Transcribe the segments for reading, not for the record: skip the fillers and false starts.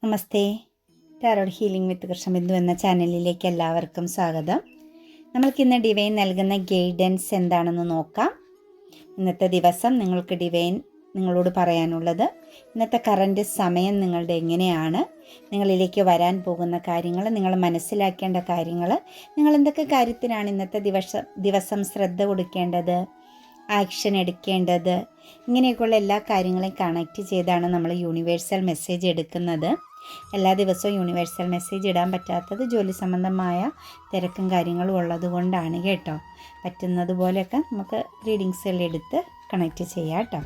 നമസ്തേ. Tarot healing വിത്ത് കൃഷ്ണബിന്ദു എന്ന ചാനലിലേക്ക് എല്ലാവർക്കും സ്വാഗതം. നമ്മൾക്കിന്ന് ഡിവൈൻ നൽകുന്ന ഗൈഡൻസ് എന്താണെന്ന് നോക്കാം. ഇന്നത്തെ ദിവസം നിങ്ങൾക്ക് ഡിവൈൻ നിങ്ങളോട് പറയാനുള്ളത്, ഇന്നത്തെ കറൻറ്റ് സമയം നിങ്ങളുടെ എങ്ങനെയാണ്, നിങ്ങളിലേക്ക് വരാൻ പോകുന്ന കാര്യങ്ങൾ, നിങ്ങൾ മനസ്സിലാക്കേണ്ട കാര്യങ്ങൾ, നിങ്ങൾ എന്തൊക്കെ കാര്യത്തിനാണ് ഇന്നത്തെ ദിവസം ശ്രദ്ധ കൊടുക്കേണ്ടത്, ആക്ഷൻ എടുക്കേണ്ടത്, ഇങ്ങനെയൊക്കെയുള്ള എല്ലാ കാര്യങ്ങളെയും കണക്റ്റ് ചെയ്താണ് നമ്മൾ യൂണിവേഴ്സൽ മെസ്സേജ് എടുക്കുന്നത്. എല്ലാ ദിവസവും യൂണിവേഴ്സൽ മെസ്സേജ് ഇടാൻ പറ്റാത്തത് ജോലി സംബന്ധമായ തിരക്കും കാര്യങ്ങളും ഉള്ളത് കൊണ്ടാണ് കേട്ടോ. പറ്റുന്നത് പോലെയൊക്കെ നമുക്ക് റീഡിങ്സുകൾ എടുത്ത് കണക്റ്റ് ചെയ്യാം കേട്ടോ.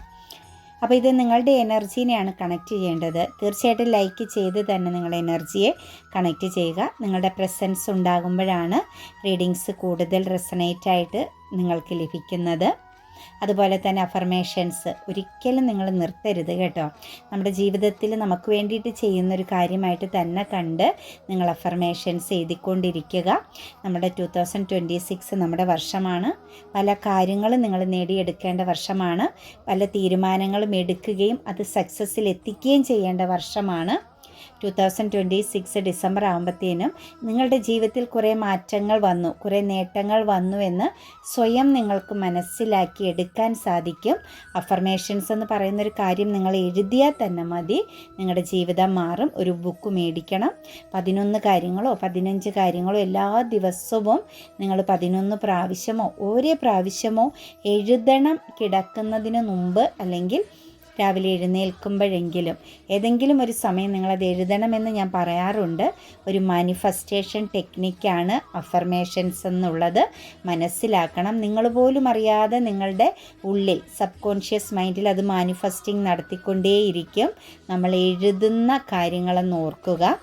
അപ്പോൾ ഇത് നിങ്ങളുടെ എനർജീനെയാണ് കണക്റ്റ് ചെയ്യേണ്ടത്. തീർച്ചയായിട്ടും ലൈക്ക് ചെയ്ത് തന്നെ നിങ്ങളുടെ എനർജിയെ കണക്റ്റ് ചെയ്യുക. നിങ്ങളുടെ പ്രസൻസ് ഉണ്ടാകുമ്പോഴാണ് റീഡിങ്സ് കൂടുതൽ റെസണേറ്റ് ആയിട്ട് നിങ്ങൾക്ക് ലഭിക്കുന്നത്. അതുപോലെ തന്നെ അഫർമേഷൻസ് ഒരിക്കലും നിങ്ങൾ നിർത്തരുത് കേട്ടോ. നമ്മുടെ ജീവിതത്തിൽ നമുക്ക് വേണ്ടിയിട്ട് ചെയ്യുന്നൊരു കാര്യമായിട്ട് തന്നെ കണ്ട് നിങ്ങൾ അഫർമേഷൻസ് എഴുതിക്കൊണ്ടിരിക്കുക. നമ്മുടെ 2026 നമ്മുടെ വർഷമാണ്. പല കാര്യങ്ങളും നിങ്ങൾ നേടിയെടുക്കേണ്ട വർഷമാണ്. പല തീരുമാനങ്ങളും എടുക്കുകയും അത് സക്സസ്സിൽ എത്തിക്കുകയും ചെയ്യേണ്ട വർഷമാണ്. 2026 ഡിസംബർ ആകുമ്പോഴത്തേനും നിങ്ങളുടെ ജീവിതത്തിൽ കുറേ മാറ്റങ്ങൾ വന്നു, കുറേ നേട്ടങ്ങൾ വന്നു എന്ന് സ്വയം നിങ്ങൾക്ക് മനസ്സിലാക്കി എടുക്കാൻ സാധിക്കും. അഫർമേഷൻസ് എന്ന് പറയുന്നൊരു കാര്യം നിങ്ങൾ എഴുതിയാൽ തന്നെ മതി, നിങ്ങളുടെ ജീവിതം മാറും. ഒരു ബുക്ക് മേടിക്കണം. 11 കാര്യങ്ങളോ 15 കാര്യങ്ങളോ എല്ലാ ദിവസവും നിങ്ങൾ 11 പ്രാവശ്യമോ ഓരോ പ്രാവശ്യമോ എഴുതണം. കിടക്കുന്നതിന് മുമ്പ് അല്ലെങ്കിൽ രാവിലെ എഴുന്നേൽക്കുമ്പോഴെങ്കിലും ഏതെങ്കിലും ഒരു സമയം നിങ്ങളത് എഴുതണമെന്ന് ഞാൻ പറയാറുണ്ട്. ഒരു മാനിഫെസ്റ്റേഷൻ ടെക്നിക്കാണ് അഫർമേഷൻസ് എന്നുള്ളത്. മനസ്സിലാക്കണം. നിങ്ങൾ പോലും അറിയാതെ നിങ്ങളുടെ ഉള്ളിൽ സബ് കോൺഷ്യസ് മൈൻഡിൽ അത് മാനിഫെസ്റ്റിംഗ് നടത്തിക്കൊണ്ടേയിരിക്കും. നമ്മൾ എഴുതുന്ന കാര്യങ്ങളെന്ന് ഓർക്കുക.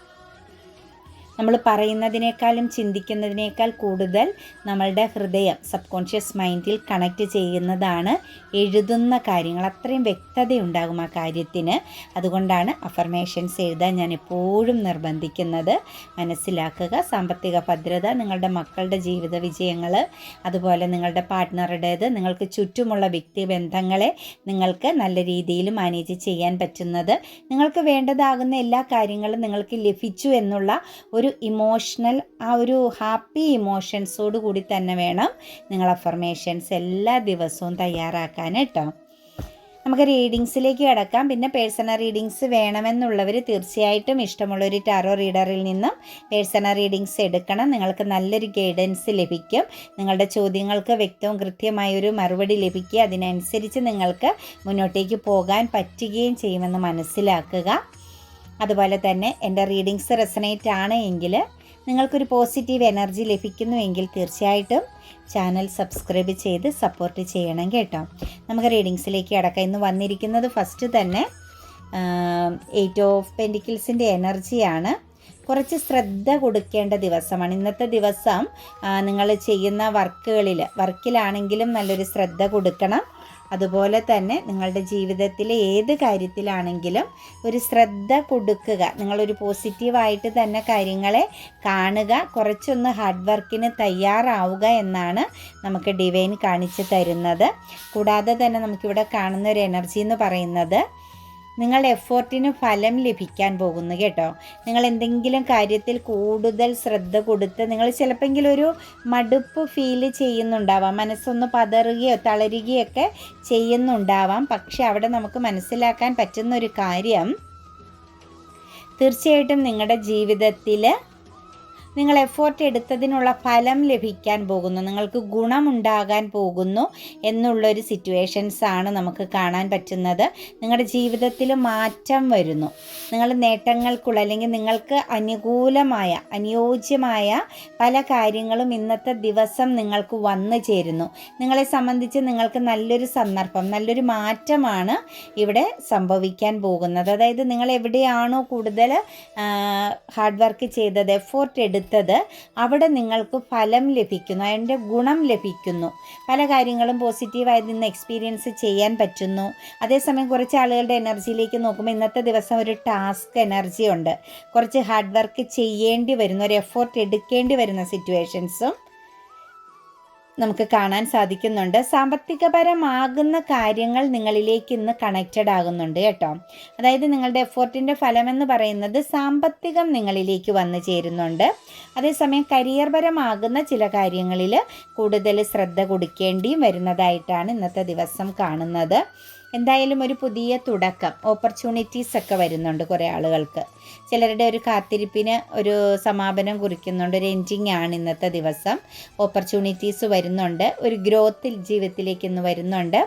നമ്മൾ പറയുന്നതിനേക്കാളും ചിന്തിക്കുന്നതിനേക്കാൾ കൂടുതൽ നമ്മളുടെ ഹൃദയം സബ് കോൺഷ്യസ് മൈൻഡിൽ കണക്റ്റ് ചെയ്യുന്നതാണ് എഴുതുന്ന കാര്യങ്ങൾ. അത്രയും വ്യക്തതയുണ്ടാകും ആ കാര്യത്തിന്. അതുകൊണ്ടാണ് അഫർമേഷൻസ് എഴുതാൻ ഞാൻ എപ്പോഴും നിർബന്ധിക്കുന്നത്. മനസ്സിലാക്കുക. സാമ്പത്തിക ഭദ്രത, നിങ്ങളുടെ മക്കളുടെ ജീവിത വിജയങ്ങൾ, അതുപോലെ നിങ്ങളുടെ പാർട്ട്ണറുടേത്, നിങ്ങൾക്ക് ചുറ്റുമുള്ള വ്യക്തിബന്ധങ്ങളെ നിങ്ങൾക്ക് നല്ല രീതിയിൽ മാനേജ് ചെയ്യാൻ പറ്റുന്നത്, നിങ്ങൾക്ക് വേണ്ടതാകുന്ന എല്ലാ കാര്യങ്ങളും നിങ്ങൾക്ക് ലഭിച്ചു എന്നുള്ള ഒരു ഇമോഷണൽ, ആ ഒരു ഹാപ്പി ഇമോഷൻസോട് കൂടി തന്നെ വേണം നിങ്ങൾ അഫർമേഷൻസ് എല്ലാ ദിവസവും തയ്യാറാക്കാൻ കേട്ടോ. നമുക്ക് റീഡിങ്സിലേക്ക് കിടക്കാം. പിന്നെ പേഴ്സണൽ റീഡിങ്സ് വേണമെന്നുള്ളവർ തീർച്ചയായിട്ടും ഇഷ്ടമുള്ളൊരു ടാറോ റീഡറിൽ നിന്നും പേഴ്സണൽ റീഡിങ്സ് എടുക്കണം. നിങ്ങൾക്ക് നല്ലൊരു ഗൈഡൻസ് ലഭിക്കും. നിങ്ങളുടെ ചോദ്യങ്ങൾക്ക് വ്യക്തവും കൃത്യമായൊരു മറുപടി ലഭിക്കുക. അതിനനുസരിച്ച് നിങ്ങൾക്ക് മുന്നോട്ടേക്ക് പോകാൻ പറ്റുകയും ചെയ്യുമെന്ന് മനസ്സിലാക്കുക. അതുപോലെ തന്നെ എൻ്റെ റീഡിങ്സ് റെസണേറ്റ് ആണ് എങ്കിൽ, നിങ്ങൾക്കൊരു പോസിറ്റീവ് എനർജി ലഭിക്കുന്നുവെങ്കിൽ തീർച്ചയായിട്ടും ചാനൽ സബ്സ്ക്രൈബ് ചെയ്ത് സപ്പോർട്ട് ചെയ്യണം കേട്ടോ. നമുക്ക് റീഡിങ്സിലേക്ക് കടക്കാം. ഇന്ന് വന്നിരിക്കുന്നത് ഫസ്റ്റ് തന്നെ 8 ഓഫ് പെൻറ്റിക്കിൾസിൻ്റെ എനർജിയാണ്. കുറച്ച് ശ്രദ്ധ കൊടുക്കേണ്ട ദിവസമാണ് ഇന്നത്തെ ദിവസം. നിങ്ങൾ ചെയ്യുന്ന വർക്കിലാണെങ്കിലും നല്ലൊരു ശ്രദ്ധ കൊടുക്കണം. അതുപോലെ തന്നെ നിങ്ങളുടെ ജീവിതത്തിലെ ഏത് കാര്യത്തിലാണെങ്കിലും ഒരു ശ്രദ്ധ കൊടുക്കുക. നിങ്ങളൊരു പോസിറ്റീവായിട്ട് തന്നെ കാര്യങ്ങളെ കാണുക. കുറച്ചൊന്ന് ഹാർഡ് വർക്കിന് തയ്യാറാവുക എന്നാണ് നമുക്ക് ഡിവൈൻ കാണിച്ചു തരുന്നത്. കൂടാതെ തന്നെ നമുക്കിവിടെ കാണുന്ന ഒരു എനർജി എന്ന് പറയുന്നത്, നിങ്ങളുടെ എഫേർട്ടിന് ഫലം ലഭിക്കാൻ പോകുന്നു കേട്ടോ. നിങ്ങൾ എന്തെങ്കിലും കാര്യത്തിൽ കൂടുതൽ ശ്രദ്ധ കൊടുത്ത് നിങ്ങൾ ചിലപ്പോൾ ഒരു മടുപ്പ് ഫീൽ ചെയ്യുന്നുണ്ടാവാം, മനസ്സൊന്ന് പതറുകയോ തളരുകയൊക്കെ ചെയ്യുന്നുണ്ടാവാം. പക്ഷെ അവിടെ നമുക്ക് മനസ്സിലാക്കാൻ പറ്റുന്ന ഒരു കാര്യം, തീർച്ചയായിട്ടും നിങ്ങളുടെ ജീവിതത്തിൽ നിങ്ങൾ എഫേർട്ട് എടുത്തതിനുള്ള ഫലം ലഭിക്കാൻ പോകുന്നു, നിങ്ങൾക്ക് ഗുണമുണ്ടാകാൻ പോകുന്നു എന്നുള്ളൊരു സിറ്റുവേഷൻസാണ് നമുക്ക് കാണാൻ പറ്റുന്നത്. നിങ്ങളുടെ ജീവിതത്തിൽ മാറ്റം വരുന്നു. നിങ്ങൾ നേട്ടങ്ങൾക്കുള്ള അല്ലെങ്കിൽ നിങ്ങൾക്ക് അനുയോജ്യമായ പല കാര്യങ്ങളും ഇന്നത്തെ ദിവസം നിങ്ങൾക്ക് വന്നു ചേരുന്നു. നിങ്ങളെ സംബന്ധിച്ച് നിങ്ങൾക്ക് നല്ലൊരു സന്ദർഭം, നല്ലൊരു മാറ്റമാണ് ഇവിടെ സംഭവിക്കാൻ പോകുന്നത്. അതായത് നിങ്ങൾ എവിടെയാണോ കൂടുതൽ ഹാർഡ് വർക്ക് ചെയ്തത്, എഫേർട്ട് എടുത്തത്, അവിടെ നിങ്ങൾക്ക് ഫലം ലഭിക്കുന്നു, അതിൻ്റെ ഗുണം ലഭിക്കുന്നു. പല കാര്യങ്ങളും പോസിറ്റീവായി നിന്ന് എക്സ്പീരിയൻസ് ചെയ്യാൻ പറ്റുന്നു. അതേസമയം കുറച്ച് ആളുകളുടെ എനർജിയിലേക്ക് നോക്കുമ്പോൾ ഇന്നത്തെ ദിവസം ഒരു ടാസ്ക് എനർജി ഉണ്ട്. കുറച്ച് ഹാർഡ് വർക്ക് ചെയ്യേണ്ടി വരുന്ന, ഒരു എഫേർട്ട് എടുക്കേണ്ടി വരുന്ന സിറ്റുവേഷൻസും നമുക്ക് കാണാൻ സാധിക്കുന്നുണ്ട്. സാമ്പത്തികപരമാകുന്ന കാര്യങ്ങൾ നിങ്ങളിലേക്ക് ഇന്ന് കണക്റ്റഡ് ആകുന്നുണ്ട് കേട്ടോ. അതായത് നിങ്ങളുടെ എഫോർട്ടിൻ്റെ ഫലമെന്ന് പറയുന്നത് സാമ്പത്തികം നിങ്ങളിലേക്ക് വന്നു ചേരുന്നുണ്ട്. അതേസമയം കരിയർ പരമാകുന്ന ചില കാര്യങ്ങളിൽ കൂടുതൽ ശ്രദ്ധ കൊടുക്കേണ്ടിയും വരുന്നതായിട്ടാണ് ഇന്നത്തെ ദിവസം കാണുന്നത്. എന്തായാലും ഒരു പുതിയ തുടക്കം, ഓപ്പർച്യൂണിറ്റീസ് ഒക്കെ വരുന്നുണ്ട് കുറേ ആളുകൾക്ക്. ചിലരുടെ ഒരു കാത്തിരിപ്പിന് ഒരു സമാപനം കുറിക്കുന്നുണ്ട്. ഒരു എൻഡിങ് ആണ് ഇന്നത്തെ ദിവസം. ഓപ്പർച്യൂണിറ്റീസ് വരുന്നുണ്ട്. ഒരു ഗ്രോത്ത് ജീവിതത്തിലേക്ക് ഇന്ന് വരുന്നുണ്ട്.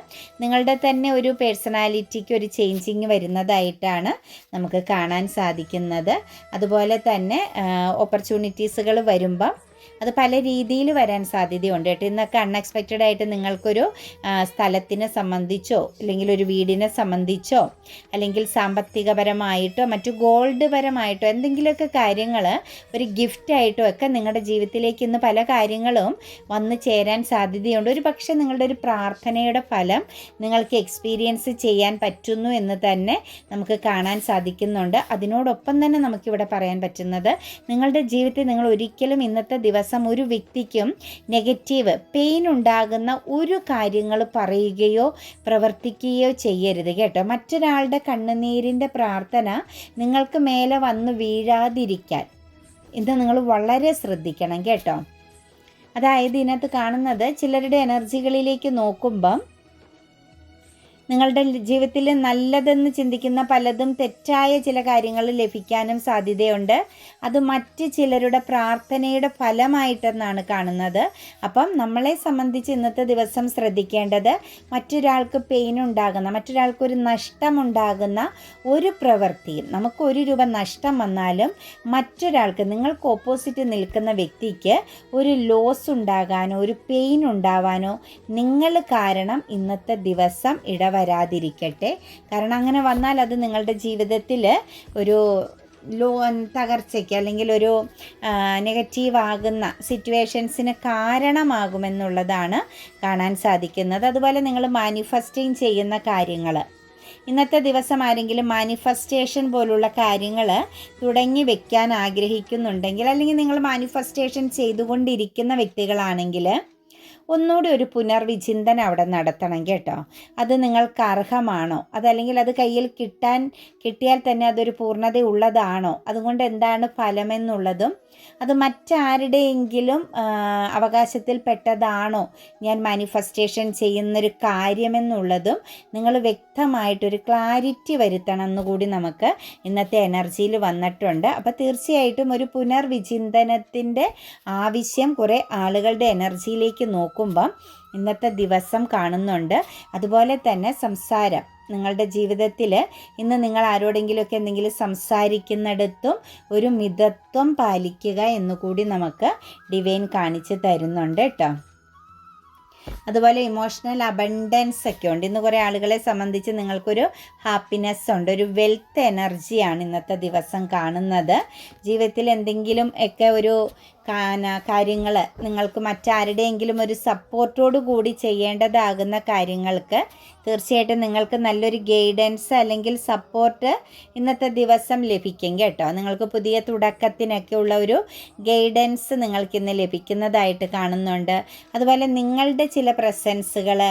നിങ്ങളുടെ തന്നെ ഒരു പേഴ്സണാലിറ്റിക്ക് ഒരു ചേഞ്ചിങ് വരുന്നതായിട്ടാണ് നമുക്ക് കാണാൻ സാധിക്കുന്നത്. അതുപോലെ തന്നെ ഓപ്പർച്യൂണിറ്റീസുകൾ വരുമ്പം അത് പല രീതിയിൽ വരാൻ സാധ്യതയുണ്ട് കേട്ടോ. ഇന്നൊക്കെ അൺഎക്സ്പെക്റ്റഡ് ആയിട്ട് നിങ്ങൾക്കൊരു സ്ഥലത്തിനെ സംബന്ധിച്ചോ അല്ലെങ്കിൽ ഒരു വീടിനെ സംബന്ധിച്ചോ അല്ലെങ്കിൽ സാമ്പത്തികപരമായിട്ടോ മറ്റു ഗോൾഡ് പരമായിട്ടോ എന്തെങ്കിലുമൊക്കെ കാര്യങ്ങൾ ഒരു ഗിഫ്റ്റായിട്ടോ ഒക്കെ നിങ്ങളുടെ ജീവിതത്തിലേക്ക് ഇന്ന് പല കാര്യങ്ങളും വന്നു ചേരാൻ സാധ്യതയുണ്ട്. ഒരു പക്ഷേ നിങ്ങളുടെ ഒരു പ്രാർത്ഥനയുടെ ഫലം നിങ്ങൾക്ക് എക്സ്പീരിയൻസ് ചെയ്യാൻ പറ്റുന്നു എന്ന് തന്നെ നമുക്ക് കാണാൻ സാധിക്കുന്നുണ്ട്. അതിനോടൊപ്പം തന്നെ നമുക്കിവിടെ പറയാൻ പറ്റുന്നത്, നിങ്ങളുടെ ജീവിതത്തിൽ നിങ്ങൾ ഒരിക്കലും ഇന്നത്തെ ദിവസം ഒരു വ്യക്തിക്കും നെഗറ്റീവ് പെയിൻ ഉണ്ടാകുന്ന ഒരു കാര്യങ്ങൾ പറയുകയോ പ്രവർത്തിക്കുകയോ ചെയ്യരുത് കേട്ടോ. മറ്റൊരാളുടെ കണ്ണുനീരിൻ്റെ പ്രാർത്ഥന നിങ്ങൾക്ക് മേലെ വന്ന് വീഴാതിരിക്കാൻ ഇത് നിങ്ങൾ വളരെ ശ്രദ്ധിക്കണം കേട്ടോ. അതായത് ഇതിനകത്ത് കാണുന്നത്, ചിലരുടെ എനർജികളിലേക്ക് നോക്കുമ്പം നിങ്ങളുടെ ജീവിതത്തിൽ നല്ലതെന്ന് ചിന്തിക്കുന്ന പലതും തെറ്റായ ചില കാര്യങ്ങൾ ലഭിക്കാനും സാധ്യതയുണ്ട്. അത് മറ്റ് ചിലരുടെ പ്രാർത്ഥനയുടെ ഫലമായിട്ടെന്നാണ് കാണുന്നത്. അപ്പം നമ്മളെ സംബന്ധിച്ച് ഇന്നത്തെ ദിവസം ശ്രദ്ധിക്കേണ്ടത്, മറ്റൊരാൾക്ക് പെയിൻ ഉണ്ടാകുന്ന, മറ്റൊരാൾക്കൊരു നഷ്ടമുണ്ടാകുന്ന ഒരു പ്രവൃത്തിയും, നമുക്ക് 1 രൂപ നഷ്ടം വന്നാലും മറ്റൊരാൾക്ക്, നിങ്ങൾക്ക് ഓപ്പോസിറ്റ് നിൽക്കുന്ന വ്യക്തിക്ക് ഒരു ലോസ് ഉണ്ടാകാനോ ഒരു പെയിൻ ഉണ്ടാവാനോ നിങ്ങൾ കാരണം ഇന്നത്തെ ദിവസം വരാതിരിക്കട്ടെ. കാരണം അങ്ങനെ വന്നാൽ അത് നിങ്ങളുടെ ജീവിതത്തിൽ ഒരു തകർച്ചയ്ക്ക് അല്ലെങ്കിൽ ഒരു നെഗറ്റീവ് ആകുന്ന സിറ്റുവേഷൻസിന് കാരണമാകുമെന്നുള്ളതാണ് കാണാൻ സാധിക്കുന്നത്. അതുപോലെ നിങ്ങൾ മാനിഫെസ്റ്റിംഗ് ചെയ്യുന്ന കാര്യങ്ങൾ, ഇന്നത്തെ ദിവസം ആരെങ്കിലും മാനിഫെസ്റ്റേഷൻ പോലുള്ള കാര്യങ്ങൾ തുടങ്ങി വെക്കാൻ ആഗ്രഹിക്കുന്നുണ്ടെങ്കിൽ, അല്ലെങ്കിൽ നിങ്ങൾ മാനിഫെസ്റ്റേഷൻ ചെയ്തുകൊണ്ടിരിക്കുന്ന വ്യക്തികളാണെങ്കിൽ ഒന്നുകൂടി ഒരു പുനർവിചിന്തനം അവിടെ നടത്തണം കേട്ടോ. അത് നിങ്ങൾക്ക് അർഹമാണോ, അതല്ലെങ്കിൽ അത് കയ്യിൽ കിട്ടിയാൽ തന്നെ അതൊരു പൂർണ്ണത ഉള്ളതാണോ, അതുകൊണ്ട് എന്താണ് ഫലമെന്നുള്ളതും, അത് മറ്റാരുടെയെങ്കിലും അവകാശത്തിൽപ്പെട്ടതാണോ ഞാൻ മാനിഫെസ്റ്റേഷൻ ചെയ്യുന്നൊരു കാര്യമെന്നുള്ളതും നിങ്ങൾ വ്യക്തമായിട്ടൊരു ക്ലാരിറ്റി വരുത്തണം എന്നുകൂടി നമുക്ക് ഇന്നത്തെ എനർജിയിൽ വന്നിട്ടുണ്ട്. അപ്പോൾ തീർച്ചയായിട്ടും ഒരു പുനർവിചിന്തനത്തിൻ്റെ ആവശ്യം കുറേ ആളുകളുടെ എനർജിയിലേക്ക് നോക്കുമ്പം ഇന്നത്തെ ദിവസം കാണുന്നുണ്ട്. അതുപോലെ തന്നെ സംസാരം, നിങ്ങളുടെ ജീവിതത്തിൽ ഇന്ന് നിങ്ങൾ ആരോടെങ്കിലുമൊക്കെ എന്തെങ്കിലും സംസാരിക്കുന്നിടത്തും ഒരു മിതത്വം പാലിക്കുക എന്നുകൂടി നമുക്ക് ഡിവൈൻ കാണിച്ച് തരുന്നുണ്ട് കേട്ടോ. അതുപോലെ ഇമോഷണൽ അബണ്ടൻസ് ഒക്കെ ഉണ്ട്. ഇന്ന് കുറേ ആളുകളെ സംബന്ധിച്ച് നിങ്ങൾക്കൊരു ഹാപ്പിനെസ് ഉണ്ട്, ഒരു വെൽത്ത് എനർജിയാണ് ഇന്നത്തെ ദിവസം കാണുന്നത്. ജീവിതത്തിൽ എന്തെങ്കിലും ഒക്കെ ഒരു കാര്യങ്ങൾ നിങ്ങൾക്ക് മറ്റാരുടെയെങ്കിലും ഒരു സപ്പോർട്ടോടു കൂടി ചെയ്യേണ്ടതാകുന്ന കാര്യങ്ങൾക്ക് തീർച്ചയായിട്ടും നിങ്ങൾക്ക് നല്ലൊരു ഗൈഡൻസ് അല്ലെങ്കിൽ സപ്പോർട്ട് ഇന്നത്തെ ദിവസം ലഭിക്കും കേട്ടോ. നിങ്ങൾക്ക് പുതിയ തുടക്കത്തിനൊക്കെ ഉള്ള ഒരു ഗൈഡൻസ് നിങ്ങൾക്കിന്ന് ലഭിക്കുന്നതായിട്ട് കാണുന്നുണ്ട്. അതുപോലെ നിങ്ങളുടെ ചില പ്രസൻസുകൾ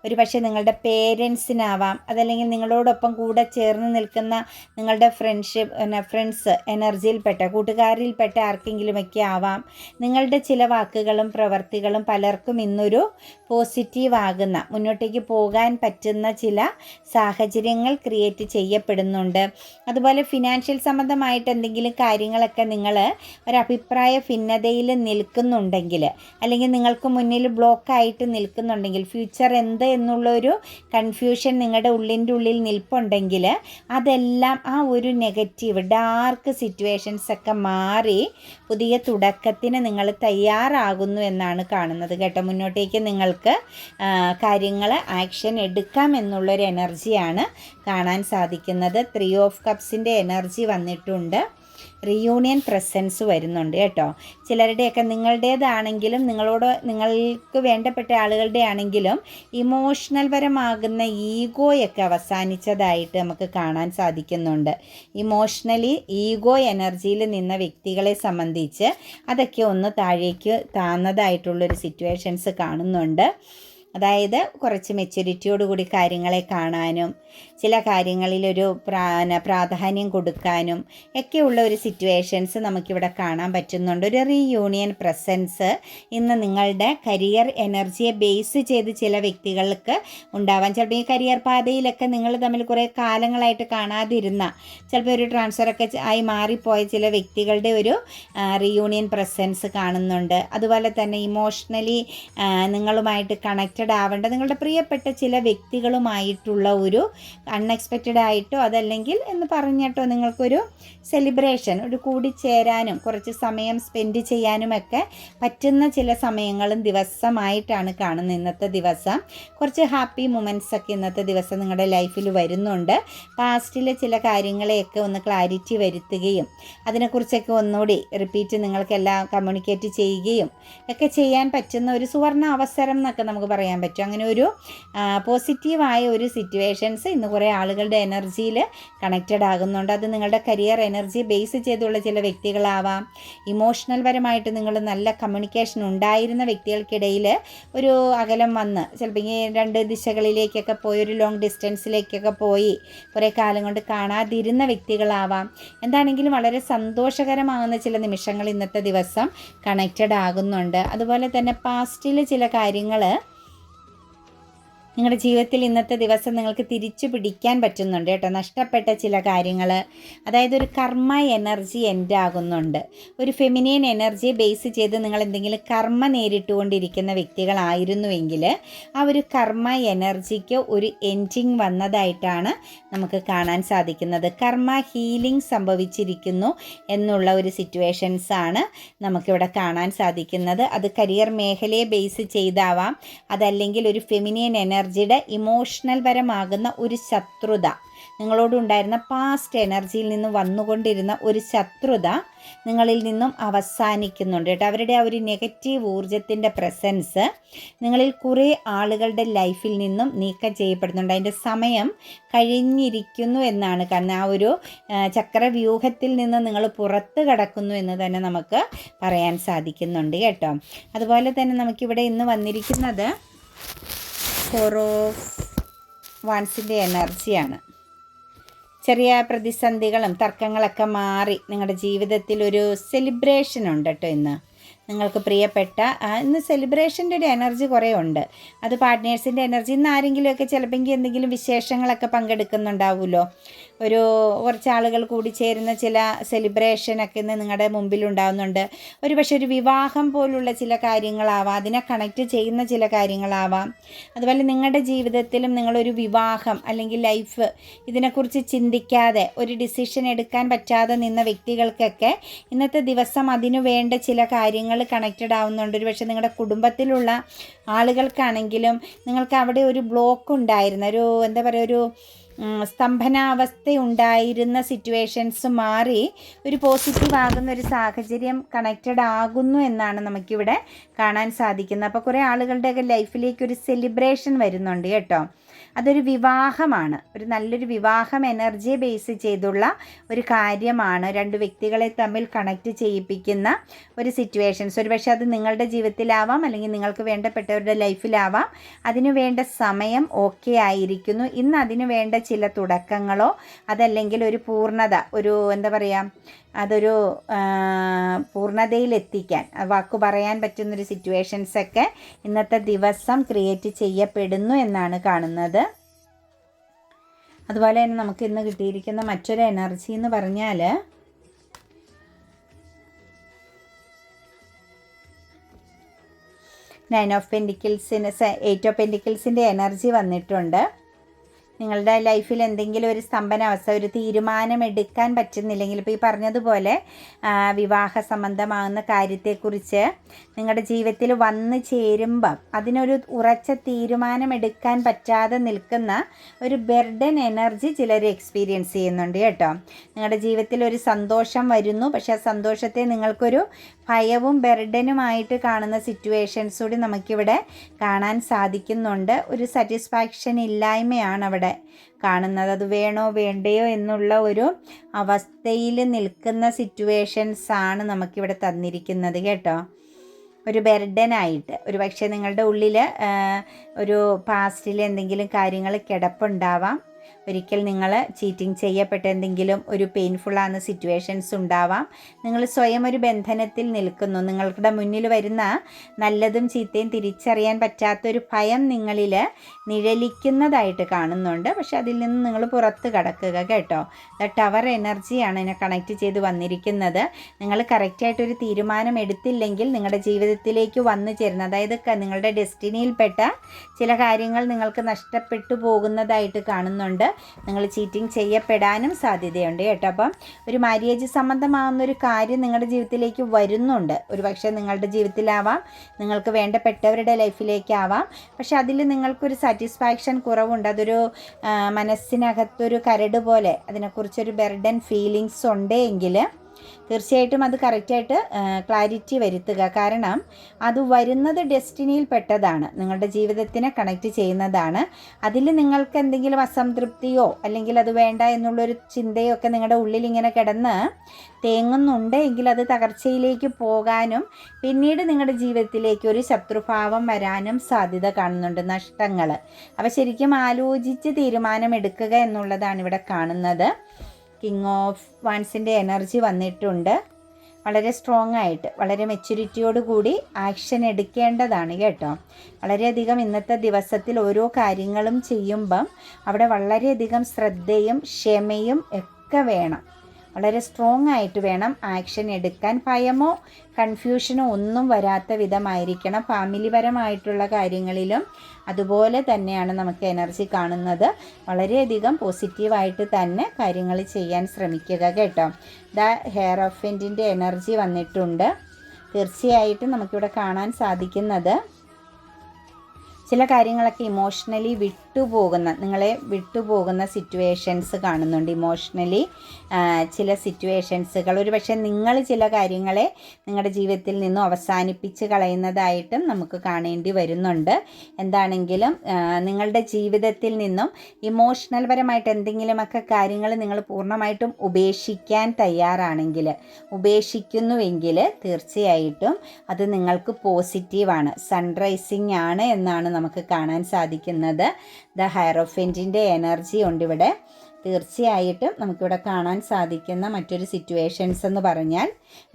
ഒരു പക്ഷേ നിങ്ങളുടെ പേരൻസിനാവാം, അതല്ലെങ്കിൽ നിങ്ങളോടൊപ്പം കൂടെ ചേർന്ന് നിൽക്കുന്ന നിങ്ങളുടെ ഫ്രണ്ട്സ് എനർജിയിൽപ്പെട്ട കൂട്ടുകാരിൽപ്പെട്ട ആർക്കെങ്കിലുമൊക്കെ ആവാം. നിങ്ങളുടെ ചില വാക്കുകളും പ്രവർത്തികളും പലർക്കും ഇന്നൊരു പോസിറ്റീവ് ആകുന്ന, മുന്നോട്ടേക്ക് പോകാൻ പറ്റുന്ന ചില സാഹചര്യങ്ങൾ ക്രിയേറ്റ് ചെയ്യപ്പെടുന്നുണ്ട്. അതുപോലെ ഫിനാൻഷ്യൽ സംബന്ധമായിട്ട് എന്തെങ്കിലും കാര്യങ്ങളൊക്കെ നിങ്ങൾ ഒരഭിപ്രായ ഭിന്നതയിൽ നിൽക്കുന്നുണ്ടെങ്കിൽ, അല്ലെങ്കിൽ നിങ്ങൾക്ക് മുന്നിൽ ബ്ലോക്കായിട്ട് നിൽക്കുന്നുണ്ടെങ്കിൽ, ഫ്യൂച്ചർ എന്ത് എന്നുള്ളൊരു കൺഫ്യൂഷൻ നിങ്ങളുടെ ഉള്ളിൻ്റെ ഉള്ളിൽ നിൽപ്പുണ്ടെങ്കിൽ, അതെല്ലാം ആ ഒരു നെഗറ്റീവ് ഡാർക്ക് സിറ്റുവേഷൻസ് ഒക്കെ മാറി പുതിയ തുടക്കത്തിന് നിങ്ങൾ തയ്യാറാകുന്നു എന്നാണ് കാണുന്നത് കേട്ടോ. മുന്നോട്ടേക്ക് നിങ്ങൾക്ക് കാര്യങ്ങൾ ആക്ഷൻ എടുക്കാം എന്നുള്ളൊരു എനർജിയാണ് കാണാൻ സാധിക്കുന്നത്. 3 ഓഫ് കപ്സിൻ്റെ എനർജി വന്നിട്ടുണ്ട്. റിയൂണിയൻ പ്രസൻസ് വരുന്നുണ്ട് കേട്ടോ. ചിലരുടെയൊക്കെ നിങ്ങളുടേതാണെങ്കിലും നിങ്ങൾക്ക് വേണ്ടപ്പെട്ട ആളുകളുടെ ആണെങ്കിലും ഇമോഷണൽ പരമാകുന്ന ഈഗോയൊക്കെ അവസാനിച്ചതായിട്ട് നമുക്ക് കാണാൻ സാധിക്കുന്നുണ്ട്. ഇമോഷണലി ഈഗോ എനർജിയിൽ നിന്ന വ്യക്തികളെ സംബന്ധിച്ച് അതൊക്കെ ഒന്ന് താഴേക്ക് താന്നതായിട്ടുള്ളൊരു സിറ്റുവേഷൻസ് കാണുന്നുണ്ട്. അതായത് കുറച്ച് മെച്യൂരിറ്റിയോടുകൂടി കാര്യങ്ങളെ കാണാനും ചില കാര്യങ്ങളിലൊരു പ്രാധാന്യം കൊടുക്കാനും ഒക്കെയുള്ള ഒരു സിറ്റുവേഷൻസ് നമുക്കിവിടെ കാണാൻ പറ്റുന്നുണ്ട്. ഒരു റീയൂണിയൻ പ്രസൻസ് ഇന്ന് നിങ്ങളുടെ കരിയർ എനർജിയെ ബേസ് ചെയ്ത് ചില വ്യക്തികൾക്ക് ഉണ്ടാവാൻ, ചിലപ്പോൾ ഈ കരിയർ പാതയിലൊക്കെ നിങ്ങൾ തമ്മിൽ കുറേ കാലങ്ങളായിട്ട് കാണാതിരുന്ന, ചിലപ്പോൾ ഒരു ട്രാൻസ്ഫറൊക്കെ ആയി മാറിപ്പോയ ചില വ്യക്തികളുടെ ഒരു റീയൂണിയൻ പ്രസൻസ് കാണുന്നുണ്ട്. അതുപോലെ തന്നെ ഇമോഷണലി നിങ്ങളുമായിട്ട് കണക്റ്റഡ് ആവേണ്ട നിങ്ങളുടെ പ്രിയപ്പെട്ട ചില വ്യക്തികളുമായിട്ടുള്ള ഒരു അൺഎക്സ്പെക്റ്റഡ് ആയിട്ടോ അതല്ലെങ്കിൽ എന്ന് പറഞ്ഞിട്ടോ നിങ്ങൾക്കൊരു സെലിബ്രേഷൻ, ഒരു കൂടിച്ചേരാനും കുറച്ച് സമയം സ്പെൻഡ് ചെയ്യാനുമൊക്കെ പറ്റുന്ന ചില സമയങ്ങളും ദിവസമായിട്ടാണ് കാണുന്നത്. ഇന്നത്തെ ദിവസം കുറച്ച് ഹാപ്പി മൊമെൻറ്റ്സ് ഒക്കെ ഇന്നത്തെ ദിവസം നിങ്ങളുടെ ലൈഫിൽ വരുന്നുണ്ട്. പാസ്റ്റിലെ ചില കാര്യങ്ങളെയൊക്കെ ഒന്ന് ക്ലാരിറ്റി വരുത്തുകയും അതിനെക്കുറിച്ചൊക്കെ ഒന്നുകൂടി റിപ്പീറ്റ് നിങ്ങൾക്കെല്ലാം കമ്മ്യൂണിക്കേറ്റ് ചെയ്യുകയും ഒക്കെ ചെയ്യാൻ പറ്റുന്ന ഒരു സുവർണ്ണ അവസരം എന്നൊക്കെ നമുക്ക് പറയാൻ പറ്റും. അങ്ങനെ ഒരു പോസിറ്റീവായ ഒരു സിറ്റുവേഷൻസ് ഇന്ന് കുറേ ആളുകളുടെ എനർജിയിൽ കണക്റ്റഡ് ആകുന്നുണ്ട്. അത് നിങ്ങളുടെ കരിയർ എനർജി ബേസ് ചെയ്തുള്ള ചില വ്യക്തികളാവാം. ഇമോഷണൽ പരമായിട്ട് നിങ്ങൾ നല്ല കമ്മ്യൂണിക്കേഷൻ ഉണ്ടായിരുന്ന വ്യക്തികൾക്കിടയിൽ ഒരു അകലം വന്ന് ചിലപ്പോൾ ഈ 2 ദിശകളിലേക്കൊക്കെ പോയി ഒരു ലോങ് ഡിസ്റ്റൻസിലേക്കൊക്കെ പോയി കുറേ കാലം കൊണ്ട് കാണാതിരുന്ന വ്യക്തികളാവാം. എന്താണെങ്കിലും വളരെ സന്തോഷകരമാകുന്ന ചില നിമിഷങ്ങൾ ഇന്നത്തെ ദിവസം കണക്റ്റഡ് ആകുന്നുണ്ട്. അതുപോലെ തന്നെ പാസ്റ്റിൽ ചില കാര്യങ്ങൾ നിങ്ങളുടെ ജീവിതത്തിൽ ഇന്നത്തെ ദിവസം നിങ്ങൾക്ക് തിരിച്ചു പിടിക്കാൻ പറ്റുന്നുണ്ട് കേട്ടോ. നഷ്ടപ്പെട്ട ചില കാര്യങ്ങൾ, അതായത് ഒരു കർമ്മ എനർജി എൻഡ് ആകുന്നുണ്ട്. ഒരു ഫെമിനിയൻ എനർജിയെ ബേസ് ചെയ്ത് നിങ്ങൾ എന്തെങ്കിലും കർമ്മ നേരിട്ടുകൊണ്ടിരിക്കുന്ന വ്യക്തികളായിരുന്നുവെങ്കിൽ ആ ഒരു കർമ്മ എനർജിക്ക് ഒരു എൻഡിങ് വന്നതായിട്ടാണ് നമുക്ക് കാണാൻ സാധിക്കുന്നത്. കർമ്മ ഹീലിംഗ് സംഭവിച്ചിരിക്കുന്നു എന്നുള്ള ഒരു സിറ്റുവേഷൻസാണ് നമുക്കിവിടെ കാണാൻ സാധിക്കുന്നത്. അത് കരിയർ മേഖലയെ ബേസ് ചെയ്താവാം, അതല്ലെങ്കിൽ ഒരു ഫെമിനിയൻ എനർജിയുടെ ഇമോഷണൽ പരമാകുന്ന ഒരു ശത്രുത, നിങ്ങളോടുണ്ടായിരുന്ന പാസ്റ്റ് എനർജിയിൽ നിന്നും വന്നുകൊണ്ടിരുന്ന ഒരു ശത്രുത നിങ്ങളിൽ നിന്നും അവസാനിക്കുന്നുണ്ട് കേട്ടോ. അവരുടെ ആ ഒരു നെഗറ്റീവ് ഊർജത്തിൻ്റെ പ്രസൻസ് നിങ്ങളിൽ കുറേ ആളുകളുടെ ലൈഫിൽ നിന്നും നീക്കം ചെയ്യപ്പെടുന്നുണ്ട്. അതിൻ്റെ സമയം കഴിഞ്ഞിരിക്കുന്നു എന്നാണ് കാരണം. ആ ഒരു ചക്രവ്യൂഹത്തിൽ നിന്ന് നിങ്ങൾ പുറത്ത് കടക്കുന്നു എന്ന് തന്നെ നമുക്ക് പറയാൻ സാധിക്കുന്നുണ്ട് കേട്ടോ. അതുപോലെ തന്നെ നമുക്കിവിടെ ഇന്ന് വന്നിരിക്കുന്നത് 4 of Wands-ൻ്റെ എനർജിയാണ്. ചെറിയ പ്രതിസന്ധികളും തർക്കങ്ങളൊക്കെ മാറി നിങ്ങളുടെ ജീവിതത്തിൽ ഒരു സെലിബ്രേഷൻ ഉണ്ട് കേട്ടോ. ഇന്ന് നിങ്ങൾക്ക് പ്രിയപ്പെട്ട ഇന്ന് സെലിബ്രേഷൻ്റെ ഒരു എനർജി കുറേ ഉണ്ട്. അത് പാർട്ട്നേഴ്സിൻ്റെ എനർജി. ഇന്ന് ആരെങ്കിലുമൊക്കെ ചിലപ്പോൾ എന്തെങ്കിലും വിശേഷങ്ങളൊക്കെ പങ്കെടുക്കുന്നുണ്ടാവുമല്ലോ. കുറച്ച് ആളുകൾ കൂടി ചേരുന്ന ചില സെലിബ്രേഷനൊക്കെ ഇന്ന് നിങ്ങളുടെ മുമ്പിൽ ഉണ്ടാകുന്നുണ്ട്. പക്ഷേ ഒരു വിവാഹം പോലുള്ള ചില കാര്യങ്ങളാവാം, അതിനെ കണക്റ്റ് ചെയ്യുന്ന ചില കാര്യങ്ങളാവാം. അതുപോലെ നിങ്ങളുടെ ജീവിതത്തിലും നിങ്ങളൊരു വിവാഹം അല്ലെങ്കിൽ ലൈഫ് ഇതിനെക്കുറിച്ച് ചിന്തിക്കാതെ ഒരു ഡിസിഷൻ എടുക്കാൻ പറ്റാതെ നിന്ന വ്യക്തികൾക്കൊക്കെ ഇന്നത്തെ ദിവസം അതിനു വേണ്ട ചില കാര്യങ്ങൾ കണക്റ്റഡ് ആവുന്നുണ്ട്. പക്ഷേ നിങ്ങളുടെ കുടുംബത്തിലുള്ള ആളുകൾക്കാണെങ്കിലും നിങ്ങൾക്ക് അവിടെ ഒരു ബ്ലോക്ക് ഉണ്ടായിരുന്ന ഒരു സ്തംഭനാവസ്ഥയുണ്ടായിരുന്ന സിറ്റുവേഷൻസ് മാറി ഒരു പോസിറ്റീവ് ആകുന്ന ഒരു സാഹചര്യം കണക്റ്റഡ് ആകുന്നു എന്നാണ് നമുക്കിവിടെ കാണാൻ സാധിക്കുന്നത്. അപ്പോൾ കുറേ ആളുകളുടെയൊക്കെ ലൈഫിലേക്ക് ഒരു സെലിബ്രേഷൻ വരുന്നുണ്ട് കേട്ടോ. അതൊരു വിവാഹമാണ്, ഒരു നല്ലൊരു വിവാഹം എനർജിയെ ബേസ് ചെയ്തുള്ള ഒരു കാര്യമാണ്. 2 വ്യക്തികളെ തമ്മിൽ കണക്റ്റ് ചെയ്യിപ്പിക്കുന്ന ഒരു സിറ്റുവേഷൻസ്. പക്ഷേ അത് നിങ്ങളുടെ ജീവിതത്തിലാവാം, അല്ലെങ്കിൽ നിങ്ങൾക്ക് വേണ്ടപ്പെട്ടവരുടെ ലൈഫിലാവാം. അതിനു വേണ്ട സമയം ഓക്കെ ആയിരിക്കുന്നു. ഇന്ന് അതിനു വേണ്ട ചില തുടക്കങ്ങളോ അതല്ലെങ്കിൽ ഒരു പൂർണ്ണത, അതൊരു പൂർണ്ണതയിലെത്തിക്കാൻ വാക്ക് പറയാൻ പറ്റുന്നൊരു സിറ്റുവേഷൻസൊക്കെ ഇന്നത്തെ ദിവസം ക്രിയേറ്റ് ചെയ്യപ്പെടുന്നു എന്നാണ് കാണുന്നത്. അതുപോലെ തന്നെ നമുക്ക് ഇന്ന് കിട്ടിയിരിക്കുന്ന മറ്റൊരു എനർജി എന്ന് പറഞ്ഞാൽ Nine of Pentacles, 8 of Pentacles energy വന്നിട്ടുണ്ട്. നിങ്ങളുടെ ലൈഫിൽ എന്തെങ്കിലും ഒരു സ്തംഭനാവസ്ഥ, ഒരു തീരുമാനം എടുക്കാൻ പറ്റുന്നില്ലെങ്കിൽ, ഇപ്പോൾ ഈ പറഞ്ഞതുപോലെ വിവാഹ സംബന്ധമാകുന്ന കാര്യത്തെക്കുറിച്ച് നിങ്ങളുടെ ജീവിതത്തിൽ വന്നു ചേരുമ്പം അതിനൊരു ഉറച്ച തീരുമാനം എടുക്കാൻ പറ്റാതെ നിൽക്കുന്ന ഒരു ബെർഡൻ എനർജി ചിലർ എക്സ്പീരിയൻസ് ചെയ്യുന്നുണ്ട് കേട്ടോ. നിങ്ങളുടെ ജീവിതത്തിൽ ഒരു സന്തോഷം വരുന്നു, പക്ഷേ ആ സന്തോഷത്തെ നിങ്ങൾക്കൊരു ഭയവും ബെർഡനുമായിട്ട് കാണുന്ന സിറ്റുവേഷൻസ് കൂടി നമുക്കിവിടെ കാണാൻ സാധിക്കുന്നുണ്ട്. ഒരു സാറ്റിസ്ഫാക്ഷൻ ഇല്ലായ്മയാണ് അവിടെ കാണുന്നത്. അത് വേണോ വേണ്ടയോ എന്നുള്ള ഒരു അവസ്ഥയിൽ നിൽക്കുന്ന സിറ്റുവേഷൻസാണ് നമുക്കിവിടെ തന്നിരിക്കുന്നത് കേട്ടോ. ഒരു ബെർഡനായിട്ട് ഒരു പക്ഷേ നിങ്ങളുടെ ഉള്ളിൽ ഒരു പാസ്റ്റിൽ എന്തെങ്കിലും കാര്യങ്ങൾ കിടപ്പുണ്ടാവാം. ഒരിക്കൽ നിങ്ങൾ ചീറ്റിംഗ് ചെയ്യപ്പെട്ട എന്തെങ്കിലും ഒരു പെയിൻഫുള്ളാകുന്ന സിറ്റുവേഷൻസ് ഉണ്ടാവാം. നിങ്ങൾ സ്വയം ഒരു ബന്ധനത്തിൽ നിൽക്കുന്നു. നിങ്ങളുടെ മുന്നിൽ വരുന്ന നല്ലതും ചീത്തയും തിരിച്ചറിയാൻ പറ്റാത്തൊരു ഭയം നിങ്ങളിൽ നിഴലിക്കുന്നതായിട്ട് കാണുന്നുണ്ട്. പക്ഷെ അതിൽ നിന്ന് നിങ്ങൾ പുറത്ത് കടക്കുക കേട്ടോ. ടവർ എനർജിയാണ് എന്നെ കണക്റ്റ് ചെയ്ത് വന്നിരിക്കുന്നത്. നിങ്ങൾ കറക്റ്റായിട്ടൊരു തീരുമാനം എടുത്തില്ലെങ്കിൽ നിങ്ങളുടെ ജീവിതത്തിലേക്ക് വന്നു ചേരുന്ന, അതായത് നിങ്ങളുടെ ഡെസ്റ്റിനിയിൽപ്പെട്ട ചില കാര്യങ്ങൾ നിങ്ങൾക്ക് നഷ്ടപ്പെട്ടു പോകുന്നതായിട്ട് കാണുന്നുണ്ട്. നിങ്ങൾ ചീറ്റിംഗ് ചെയ്യപ്പെടാനും സാധ്യതയുണ്ട് കേട്ടോ. അപ്പം ഒരു മാര്യേജ് സംബന്ധമാകുന്നൊരു കാര്യം നിങ്ങളുടെ ജീവിതത്തിലേക്ക് വരുന്നുണ്ട്. ഒരു പക്ഷേ നിങ്ങളുടെ ജീവിതത്തിലാവാം, നിങ്ങൾക്ക് വേണ്ടപ്പെട്ടവരുടെ ലൈഫിലേക്കാവാം. പക്ഷെ അതിൽ നിങ്ങൾക്കൊരു സാറ്റിസ്ഫാക്ഷൻ കുറവുണ്ട്. അതൊരു മനസ്സിനകത്തൊരു കരട് പോലെ അതിനെക്കുറിച്ചൊരു ബെർഡൻ ഫീലിങ്സ് ഉണ്ടെങ്കിൽ തീർച്ചയായിട്ടും അത് കറക്റ്റായിട്ട് ക്ലാരിറ്റി വരുത്തുക. കാരണം അത് വരുന്നത് ഡെസ്റ്റിനിയിൽ പെട്ടതാണ്, നിങ്ങളുടെ ജീവിതത്തിനെ കണക്റ്റ് ചെയ്യുന്നതാണ്. അതിൽ നിങ്ങൾക്ക് എന്തെങ്കിലും അസംതൃപ്തിയോ അല്ലെങ്കിൽ അത് വേണ്ട എന്നുള്ളൊരു ചിന്തയോ ഒക്കെ നിങ്ങളുടെ ഉള്ളിൽ ഇങ്ങനെ കിടന്ന് തേങ്ങുന്നുണ്ടെങ്കിൽ അത് തകർച്ചയിലേക്ക് പോകാനും പിന്നീട് നിങ്ങളുടെ ജീവിതത്തിലേക്ക് ഒരു ശത്രുഭാവം വരാനും സാധ്യത കാണുന്നുണ്ട്, നഷ്ടങ്ങൾ. അപ്പോൾ ശരിക്കും ആലോചിച്ച് തീരുമാനമെടുക്കുക എന്നുള്ളതാണ് ഇവിടെ കാണുന്നത്. കിങ് ഓഫ് വാൻസിൻ്റെ എനർജി വന്നിട്ടുണ്ട്. വളരെ സ്ട്രോങ് ആയിട്ട് വളരെ മെച്യൂരിറ്റിയോട് കൂടി ആക്ഷൻ എടുക്കേണ്ടതാണ് കേട്ടോ. വളരെയധികം ഇന്നത്തെ ദിവസത്തിൽ ഓരോ കാര്യങ്ങളും ചെയ്യുമ്പം അവിടെ വളരെയധികം ശ്രദ്ധയും ക്ഷമയും ഒക്കെ വേണം. വളരെ സ്ട്രോങ് ആയിട്ട് വേണം ആക്ഷൻ എടുക്കാൻ. ഭയമോ കൺഫ്യൂഷനോ ഒന്നും വരാത്ത വിധമായിരിക്കണം. ഫാമിലിപരമായിട്ടുള്ള കാര്യങ്ങളിലും അതുപോലെ തന്നെയാണ് നമുക്ക് എനർജി കാണുന്നത്. വളരെയധികം പോസിറ്റീവായിട്ട് തന്നെ കാര്യങ്ങൾ ചെയ്യാൻ ശ്രമിക്കുക കേട്ടോ. ഹെയറോഫൻറ്റിൻ്റെ എനർജി വന്നിട്ടുണ്ട്. തീർച്ചയായിട്ടും നമുക്കിവിടെ കാണാൻ സാധിക്കുന്നത് ചില കാര്യങ്ങളൊക്കെ ഇമോഷണലി നിങ്ങളെ വിട്ടുപോകുന്ന സിറ്റുവേഷൻസ് കാണുന്നുണ്ട്. ഇമോഷണലി ചില സിറ്റുവേഷൻസുകൾ ഒരു പക്ഷേ നിങ്ങൾ ചില കാര്യങ്ങളെ നിങ്ങളുടെ ജീവിതത്തിൽ നിന്നും അവസാനിപ്പിച്ച് കളയുന്നതായിട്ടും നമുക്ക് കാണേണ്ടി വരുന്നുണ്ട്. എന്താണെങ്കിലും നിങ്ങളുടെ ജീവിതത്തിൽ നിന്നും ഇമോഷണൽ പരമായിട്ട് എന്തെങ്കിലുമൊക്കെ കാര്യങ്ങൾ നിങ്ങൾ പൂർണ്ണമായിട്ടും ഉപേക്ഷിക്കാൻ തയ്യാറാണെങ്കിൽ, ഉപേക്ഷിക്കുന്നുവെങ്കിൽ തീർച്ചയായിട്ടും അത് നിങ്ങൾക്ക് പോസിറ്റീവാണ്, സൺറൈസിങ് ആണ് എന്നാണ് നമുക്ക് കാണാൻ സാധിക്കുന്നത്. ഹെയറോഫൻറ്റിൻ്റെ എനർജി ഉണ്ട് ഇവിടെ. തീർച്ചയായിട്ടും നമുക്കിവിടെ കാണാൻ സാധിക്കുന്ന മറ്റൊരു സിറ്റുവേഷൻസ് എന്ന് പറഞ്ഞാൽ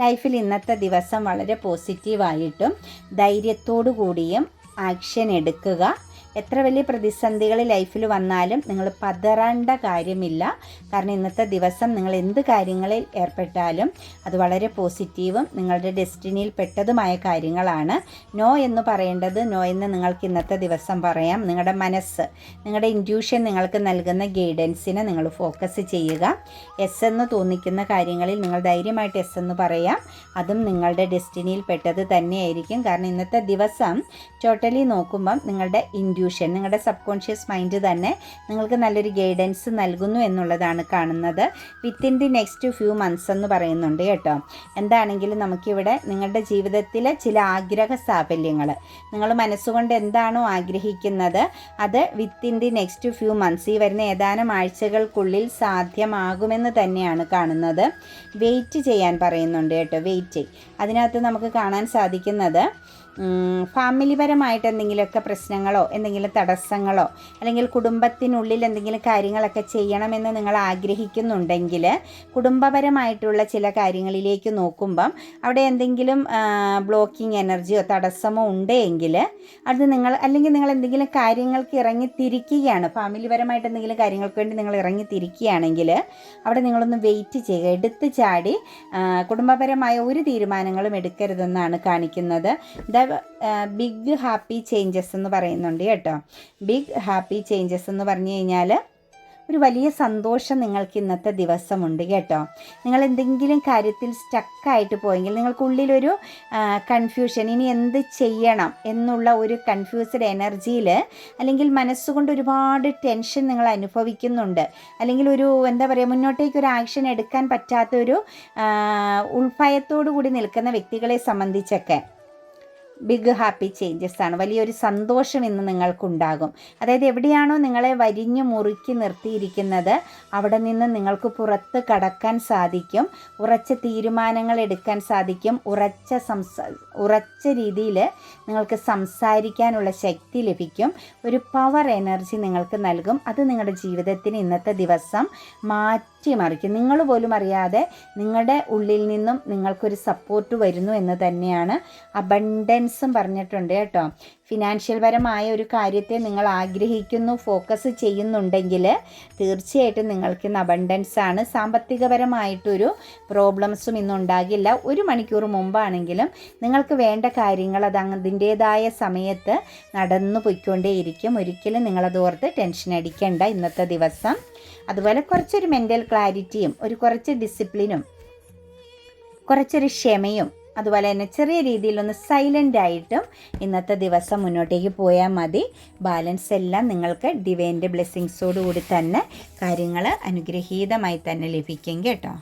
ലൈഫിൽ ഇന്നത്തെ ദിവസം വളരെ പോസിറ്റീവായിട്ടും ധൈര്യത്തോടു കൂടിയും ആക്ഷൻ എടുക്കുക. എത്ര വലിയ പ്രതിസന്ധികൾ ലൈഫിൽ വന്നാലും നിങ്ങൾ പതറേണ്ട കാര്യമില്ല. കാരണം ഇന്നത്തെ ദിവസം നിങ്ങൾ എന്ത് കാര്യങ്ങളിൽ ഏർപ്പെട്ടാലും അത് വളരെ പോസിറ്റീവും നിങ്ങളുടെ ഡെസ്റ്റിനിയിൽ പെട്ടതുമായ കാര്യങ്ങളാണ്. നോ എന്ന് പറയേണ്ടത് നോ എന്ന് നിങ്ങൾക്ക് ഇന്നത്തെ ദിവസം പറയാം. നിങ്ങളുടെ മനസ്സ്, നിങ്ങളുടെ ഇൻറ്റ്യൂഷൻ നിങ്ങൾക്ക് നൽകുന്ന ഗൈഡൻസിനെ നിങ്ങൾ ഫോക്കസ് ചെയ്യുക. എസ് എന്ന് തോന്നിക്കുന്ന കാര്യങ്ങളിൽ നിങ്ങൾ ധൈര്യമായിട്ട് എസ് എന്ന് പറയാം. അതും നിങ്ങളുടെ ഡെസ്റ്റിനിയിൽ പെട്ടത് തന്നെയായിരിക്കും. കാരണം ഇന്നത്തെ ദിവസം ടോട്ടലി നോക്കുമ്പം നിങ്ങളുടെ നിങ്ങളുടെ സബ് കോൺഷ്യസ് മൈൻഡ് തന്നെ നിങ്ങൾക്ക് നല്ലൊരു ഗൈഡൻസ് നൽകുന്നു എന്നുള്ളതാണ് കാണുന്നത്. Within the next few months എന്ന് പറയുന്നുണ്ട് കേട്ടോ. എന്താണെങ്കിലും നമുക്കിവിടെ നിങ്ങളുടെ ജീവിതത്തിലെ ചില ആഗ്രഹ സാഫല്യങ്ങൾ, നിങ്ങൾ മനസ്സുകൊണ്ട് എന്താണോ ആഗ്രഹിക്കുന്നത് അത് within the next few months, ഈ വരുന്ന ഏതാനും ആഴ്ചകൾക്കുള്ളിൽ സാധ്യമാകുമെന്ന് തന്നെയാണ് കാണുന്നത്. വെയിറ്റ് ചെയ്യാൻ പറയുന്നുണ്ട് കേട്ടോ. വെയിറ്റ് അതിനകത്ത് നമുക്ക് കാണാൻ സാധിക്കുന്നത് ഫാമിലിപരമായിട്ട് എന്തെങ്കിലുമൊക്കെ പ്രശ്നങ്ങളോ എന്തെങ്കിലും തടസ്സങ്ങളോ അല്ലെങ്കിൽ കുടുംബത്തിനുള്ളിൽ എന്തെങ്കിലും കാര്യങ്ങളൊക്കെ ചെയ്യണമെന്ന് നിങ്ങൾ ആഗ്രഹിക്കുന്നുണ്ടെങ്കിൽ കുടുംബപരമായിട്ടുള്ള ചില കാര്യങ്ങളിലേക്ക് നോക്കുമ്പം അവിടെ എന്തെങ്കിലും ബ്ലോക്കിംഗ് എനർജിയോ തടസ്സമോ ഉണ്ടെങ്കിൽ അത് അല്ലെങ്കിൽ നിങ്ങൾ എന്തെങ്കിലും കാര്യങ്ങൾക്ക് ഇറങ്ങിത്തിരിക്കുകയാണ്, ഫാമിലിപരമായിട്ട് എന്തെങ്കിലും കാര്യങ്ങൾക്ക് വേണ്ടി നിങ്ങൾ ഇറങ്ങിത്തിരിക്കുകയാണെങ്കിൽ അവിടെ നിങ്ങളൊന്ന് വെയിറ്റ് ചെയ്യുക. എടുത്ത് ചാടി കുടുംബപരമായ ഒരു തീരുമാനങ്ങളും എടുക്കരുതെന്നാണ് കാണിക്കുന്നത്. ബിഗ് ഹാപ്പി ചേഞ്ചസ് എന്ന് പറയുന്നുണ്ട് കേട്ടോ. ബിഗ് ഹാപ്പി ചേഞ്ചസ് എന്ന് പറഞ്ഞു കഴിഞ്ഞാൽ ഒരു വലിയ സന്തോഷം നിങ്ങൾക്ക് ഇന്നത്തെ ദിവസമുണ്ട് കേട്ടോ. നിങ്ങൾ എന്തെങ്കിലും കാര്യത്തിൽ സ്റ്റക്കായിട്ട് പോയെങ്കിൽ നിങ്ങൾക്കുള്ളിലൊരു കൺഫ്യൂഷൻ, ഇനി എന്ത് ചെയ്യണം എന്നുള്ള ഒരു കൺഫ്യൂസ്ഡ് എനർജിയിൽ, അല്ലെങ്കിൽ മനസ്സുകൊണ്ട് ഒരുപാട് ടെൻഷൻ നിങ്ങൾ അനുഭവിക്കുന്നുണ്ട്, അല്ലെങ്കിൽ ഒരു എന്താ പറയുക, മുന്നോട്ടേക്ക് ഒരു ആക്ഷൻ എടുക്കാൻ പറ്റാത്തൊരു ഉൾഭയത്തോടു കൂടി നിൽക്കുന്ന വ്യക്തികളെ സംബന്ധിച്ചൊക്കെ ബിഗ് ഹാപ്പി ചേഞ്ചസ് ആണ്. വലിയൊരു സന്തോഷം ഇന്ന് നിങ്ങൾക്കുണ്ടാകും. അതായത് എവിടെയാണോ നിങ്ങളെ വരിഞ്ഞു മുറുക്കി നിർത്തിയിരിക്കുന്നത് അവിടെ നിന്ന് നിങ്ങൾക്ക് പുറത്ത് കടക്കാൻ സാധിക്കും, ഉറച്ച തീരുമാനങ്ങൾ എടുക്കാൻ സാധിക്കും, ഉറച്ച രീതിയിൽ നിങ്ങൾക്ക് സംസാരിക്കാനുള്ള ശക്തി ലഭിക്കും, ഒരു പവർ എനർജി നിങ്ങൾക്ക് നൽകും. അത് നിങ്ങളുടെ ജീവിതത്തിന് ഇന്നത്തെ ദിവസം മാറ്റിമറിക്കും. നിങ്ങൾ പോലും അറിയാതെ നിങ്ങളുടെ ഉള്ളിൽ നിന്നും നിങ്ങൾക്കൊരു സപ്പോർട്ട് വരുന്നു എന്ന് തന്നെയാണ് അബണ്ടൻസും പറഞ്ഞിട്ടുണ്ട് കേട്ടോ. ഫിനാൻഷ്യൽ പരമായ ഒരു കാര്യത്തെ നിങ്ങൾ ആഗ്രഹിക്കുന്നു, ഫോക്കസ് ചെയ്യുന്നുണ്ടെങ്കിൽ തീർച്ചയായിട്ടും നിങ്ങൾക്ക് ഇന്ന് അബണ്ടൻസ് ആണ്. സാമ്പത്തികപരമായിട്ടൊരു പ്രോബ്ലംസും ഇന്നുണ്ടാകില്ല. 1 മണിക്കൂർ മുമ്പാണെങ്കിലും നിങ്ങൾക്ക് വേണ്ട കാര്യങ്ങൾ അത് അതിൻ്റേതായ സമയത്ത് നടന്നു പോയിക്കൊണ്ടേയിരിക്കും. ഒരിക്കലും നിങ്ങളത് ഓർത്ത് ടെൻഷൻ അടിക്കേണ്ട ഇന്നത്തെ ദിവസം. അതുപോലെ കുറച്ചൊരു മെൻ്റൽ ക്ലാരിറ്റിയും കുറച്ച് ഡിസിപ്ലിനും കുറച്ചൊരു ക്ഷമയും അതുപോലെ തന്നെ ചെറിയ രീതിയിലൊന്ന് സൈലൻ്റ് ആയിട്ടും ഇന്നത്തെ ദിവസം മുന്നോട്ടേക്ക് പോയാൽ മതി. ബാലൻസ് എല്ലാം നിങ്ങൾക്ക് ഡിവൈൻ്റെ ബ്ലെസ്സിങ്സോടുകൂടി തന്നെ കാര്യങ്ങൾ അനുഗ്രഹീതമായി തന്നെ ലഭിക്കും കേട്ടോ.